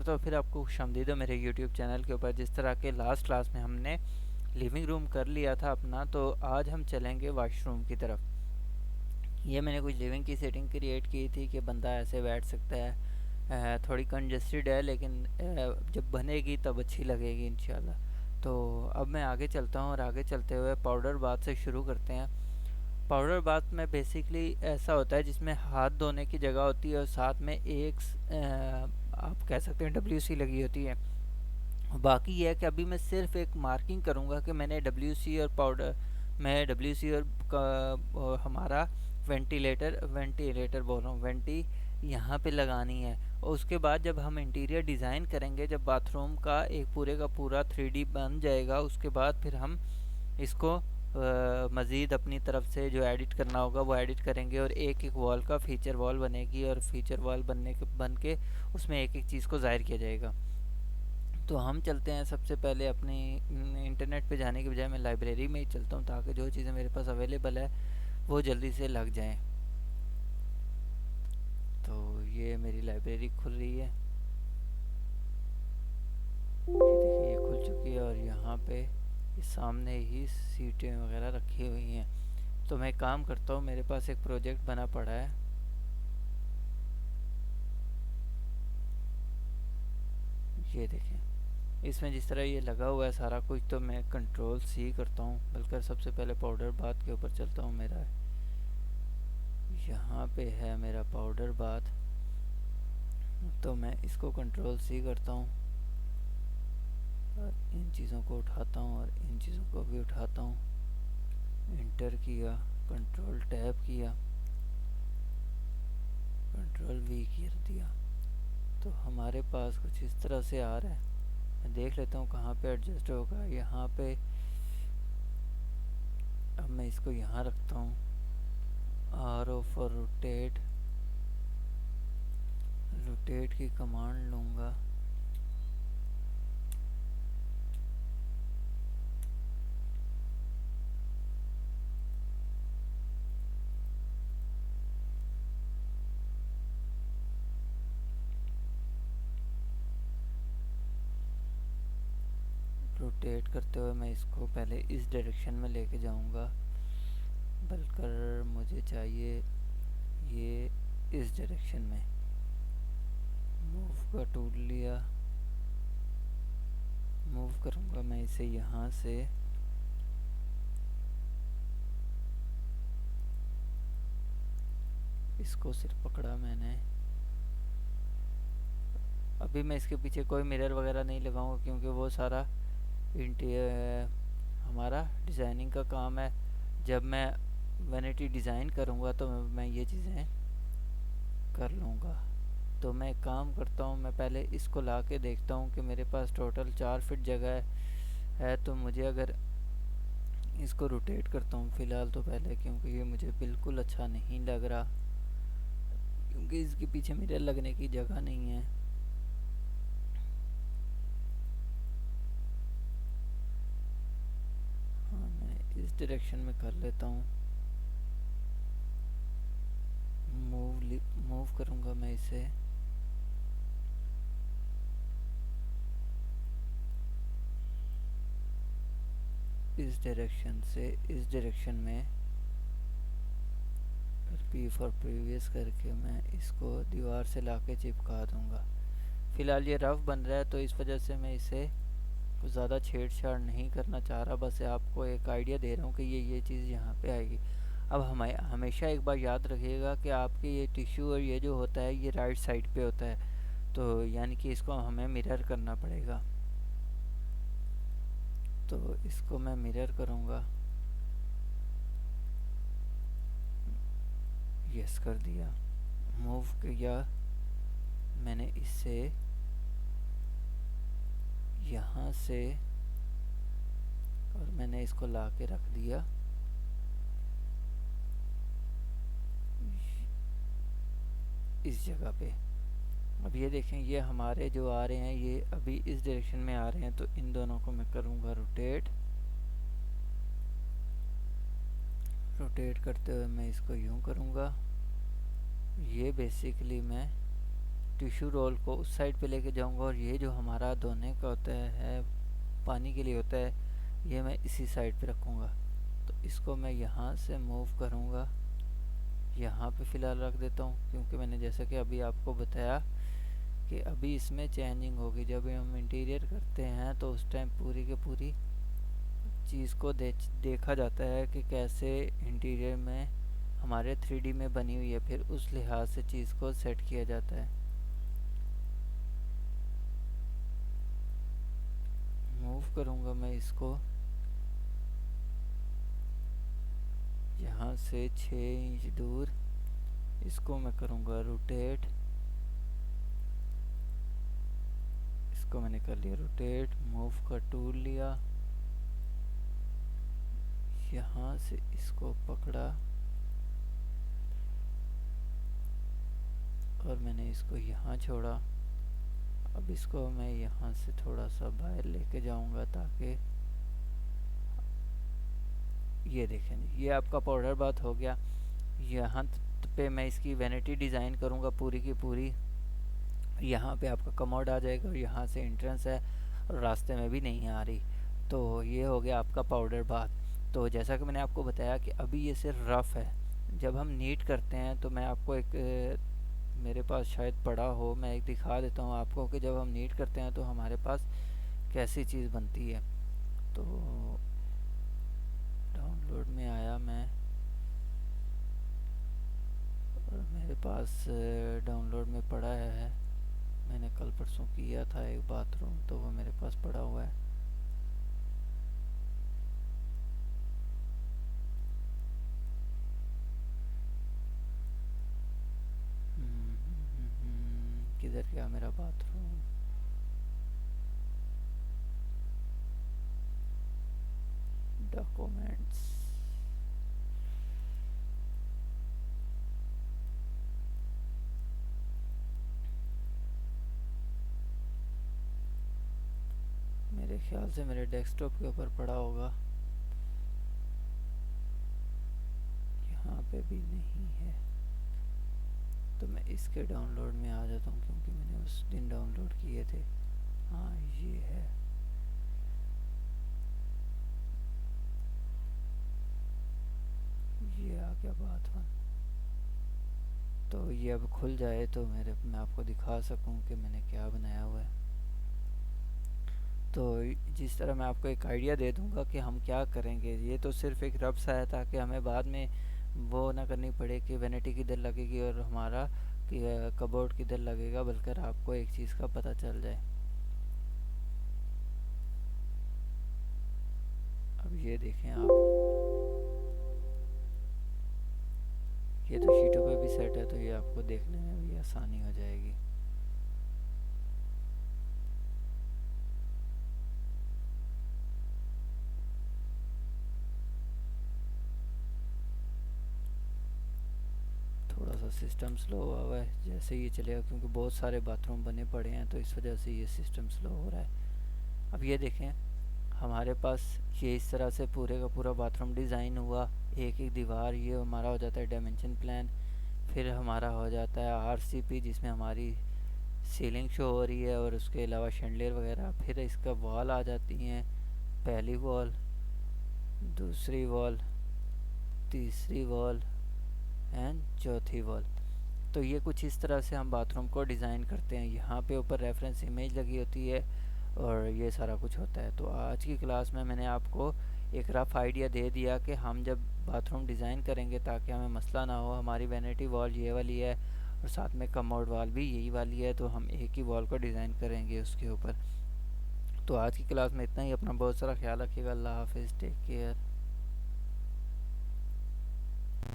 तो फिर आपको खुशामदीद हो मेरे यूट्यूब चैनल के ऊपर। जिस तरह के लास्ट क्लास में हमने लिविंग रूम कर लिया था अपना, तो आज हम चलेंगे वॉशरूम की तरफ। ये मैंने कुछ लिविंग की सेटिंग क्रिएट की थी कि बंदा ऐसे बैठ सकता है। थोड़ी कंजस्टेड है, लेकिन जब बनेगी तब अच्छी लगेगी इंशाल्लाह। तो अब मैं आगे चलता हूँ और आगे चलते हुए पाउडर बाथ से शुरू करते हैं। पाउडर बाथ में बेसिकली ऐसा होता है जिसमें हाथ धोने की जगह होती है और साथ में एक आप कह सकते हैं WC लगी होती है। बाकी यह है कि अभी मैं सिर्फ एक मार्किंग करूँगा कि मैंने WC और पाउडर मैं WC और हमारा वेंटिलेटर बोल रहा हूँ, वेंटी यहाँ पे लगानी है। और उसके बाद जब हम इंटीरियर डिज़ाइन करेंगे, जब बाथरूम का एक पूरे का पूरा 3D बन जाएगा, उसके बाद फिर हम इसको मज़ीद अपनी तरफ से जो एडिट करना होगा वो एडिट करेंगे। और एक एक वॉल का फीचर वॉल बनेगी और फीचर वॉल बन के उसमें एक एक चीज़ को ज़ाहिर किया जाएगा। तो हम चलते हैं सबसे पहले अपनी इंटरनेट पे जाने के बजाय मैं लाइब्रेरी में ही चलता हूँ, ताकि जो चीज़ें मेरे पास अवेलेबल है वो जल्दी से लग जाएं। तो ये मेरी लाइब्रेरी खुल रही है, ये देखिए ये खुल चुकी है। और यहाँ पे इस सामने ही सीटें वगैरह रखी हुई हैं। तो मैं काम करता हूँ, मेरे पास एक प्रोजेक्ट बना पड़ा है। ये देखें, इसमें जिस तरह ये लगा हुआ है सारा कुछ, तो मैं Ctrl+C करता हूँ। बल्कि सबसे पहले पाउडर बाथ के ऊपर चलता हूँ। मेरा यहाँ पे है मेरा पाउडर बाथ, तो मैं इसको Ctrl+C करता हूँ और इन चीज़ों को उठाता हूँ और इन चीज़ों को भी उठाता हूँ। इंटर किया, Ctrl+Tab किया, Ctrl+V कर दिया। तो हमारे पास कुछ इस तरह से आ रहा है। मैं देख लेता हूँ कहाँ पे एडजस्ट होगा। यहाँ पे अब मैं इसको यहाँ रखता हूँ। RO फॉर रोटेट, रोटेट की कमांड लूँगा। रोटेट करते हुए मैं इसको पहले इस डायरेक्शन में लेके जाऊंगा, बल्कि मुझे चाहिए ये इस डायरेक्शन में। मूव का टूल लिया, मूव करूंगा मैं इसे यहाँ से इसको सिर्फ पकड़ा मैंने। अभी मैं इसके पीछे कोई मिरर वगैरह नहीं लगाऊंगा, क्योंकि वो सारा इंटीरियर हमारा डिज़ाइनिंग का काम है। जब मैं वैनिटी डिज़ाइन करूंगा तो मैं ये चीज़ें कर लूँगा। तो मैं एक काम करता हूँ, मैं पहले इसको ला के देखता हूँ कि मेरे पास टोटल 4 फीट जगह है। तो मुझे अगर इसको रोटेट करता हूँ फ़िलहाल तो पहले, क्योंकि ये मुझे बिल्कुल अच्छा नहीं लग रहा, क्योंकि इसके पीछे मिरर लगने की जगह नहीं है। हाँ, मैं इस डायरेक्शन में कर लेता हूँ। मूव करूँगा मैं इसे। इस डायरेक्शन से इस डायरेक्शन में P फॉर प्रीवियस करके मैं इसको दीवार से लाके चिपका दूंगा। फ़िलहाल ये रफ बन रहा है, तो इस वजह से मैं इसे कुछ ज़्यादा छेड़छाड़ नहीं करना चाह रहा। बस आपको एक आइडिया दे रहा हूँ कि ये चीज़ यहाँ पे आएगी। अब हमेशा एक बार याद रखिएगा कि आपके ये टिश्यू और ये जो होता है ये राइट साइड पे होता है, तो यानी कि इसको हमें मिरर करना पड़ेगा। तो इसको मैं मिरर करूँगा। यस कर दिया। मूव किया मैंने इससे यहाँ से, और मैंने इसको ला के रख दिया इस जगह पे। अब ये देखें, ये हमारे जो आ रहे हैं ये अभी इस डायरेक्शन में आ रहे हैं, तो इन दोनों को मैं करूँगा रोटेट। करते हुए मैं इसको यूँ करूँगा। ये बेसिकली मैं टिश्यू रोल को उस साइड पे लेके जाऊंगा और ये जो हमारा धोने का होता है, पानी के लिए होता है, ये मैं इसी साइड पे रखूँगा। तो इसको मैं यहाँ से मूव करूँगा, यहाँ पे फ़िलहाल रख देता हूँ, क्योंकि मैंने जैसा कि अभी आपको बताया कि अभी इसमें चेंजिंग होगी। जब हम इंटीरियर करते हैं तो उस टाइम पूरी की पूरी चीज़ को देखा जाता है कि कैसे इंटीरियर में हमारे 3D में बनी हुई है, फिर उस लिहाज से चीज़ को सेट किया जाता है। मूव करूँगा मैं इसको यहाँ से 6 इंच दूर, इसको मैं करूँगा रोटेट। इसको मैंने कर लिया रोटेट, मूव का टूल लिया, यहाँ से इसको पकड़ा और मैंने इसको यहाँ छोड़ा। अब इसको मैं यहाँ से थोड़ा सा बाहर लेके जाऊँगा ताकि ये देखें, ये आपका पाउडर बाथ हो गया। यहाँ पे मैं इसकी वैनिटी डिज़ाइन करूँगा पूरी की पूरी। यहाँ पे आपका कमोड आ जाएगा और यहाँ से एंट्रेंस है और रास्ते में भी नहीं आ रही। तो ये हो गया आपका पाउडर बाथ। तो जैसा कि मैंने आपको बताया कि अभी ये सिर्फ रफ़ है। जब हम नीट करते हैं तो मैं आपको एक मेरे पास शायद पड़ा हो, मैं एक दिखा देता हूँ आपको कि जब हम नीट करते हैं तो हमारे पास कैसी चीज़ बनती है। तो डाउनलोड में आया मैं और मेरे पास डाउनलोड में पड़ा है। मैंने कल परसों किया था एक बाथरूम, तो वो मेरे पास पड़ा हुआ है। किधर गया मेरा बाथरूम? डॉक्यूमेंट्स, मेरे ख्याल से मेरे डेस्कटॉप के ऊपर पड़ा होगा, यहाँ पे भी नहीं है। तो मैं इसके डाउनलोड में आ जाता हूँ क्योंकि मैंने उस दिन डाउनलोड किए थे। हाँ ये है, ये आ गया बाथरूम। तो ये अब खुल जाए तो मैं आपको दिखा सकूं कि मैंने क्या बनाया हुआ है। तो जिस तरह मैं आपको एक आइडिया दे दूंगा कि हम क्या करेंगे, ये तो सिर्फ एक रफ सा है ताकि हमें बाद में वो ना करनी पड़े कि वैनिटी किधर लगेगी और हमारा कबोर्ड किधर लगेगा, बल्कि आपको एक चीज़ का पता चल जाए। अब ये देखें आप, ये तो शीटों पे भी सेट है, तो ये आपको देखने में भी आसानी हो जाएगी। थोड़ा सा सिस्टम स्लो हुआ है जैसे ये चलेगा, क्योंकि बहुत सारे बाथरूम बने पड़े हैं तो इस वजह से ये सिस्टम स्लो हो रहा है। अब ये देखें, हमारे पास ये इस तरह से पूरे का पूरा बाथरूम डिज़ाइन हुआ। एक एक दीवार, ये हमारा हो जाता है डायमेंशन प्लान। फिर हमारा हो जाता है आरसीपी, जिसमें हमारी सीलिंग शो हो रही है और उसके अलावा शैंडलियर वगैरह। फिर इसका वॉल आ जाती हैं, पहली वॉल, दूसरी वॉल, तीसरी वॉल एंड चौथी वॉल। तो ये कुछ इस तरह से हम बाथरूम को डिज़ाइन करते हैं। यहाँ पे ऊपर रेफरेंस इमेज लगी होती है और ये सारा कुछ होता है। तो आज की क्लास में मैंने आपको एक रफ़ आइडिया दे दिया कि हम जब बाथरूम डिज़ाइन करेंगे ताकि हमें मसला ना हो। हमारी वैनिटी वॉल ये वाली है और साथ में कमोड वॉल भी यही वाली है, तो हम एक ही वॉल को डिज़ाइन करेंगे उसके ऊपर। तो आज की क्लास में इतना ही। अपना बहुत सारा ख्याल रखिएगा। अल्लाह हाफिज़, टेक केयर।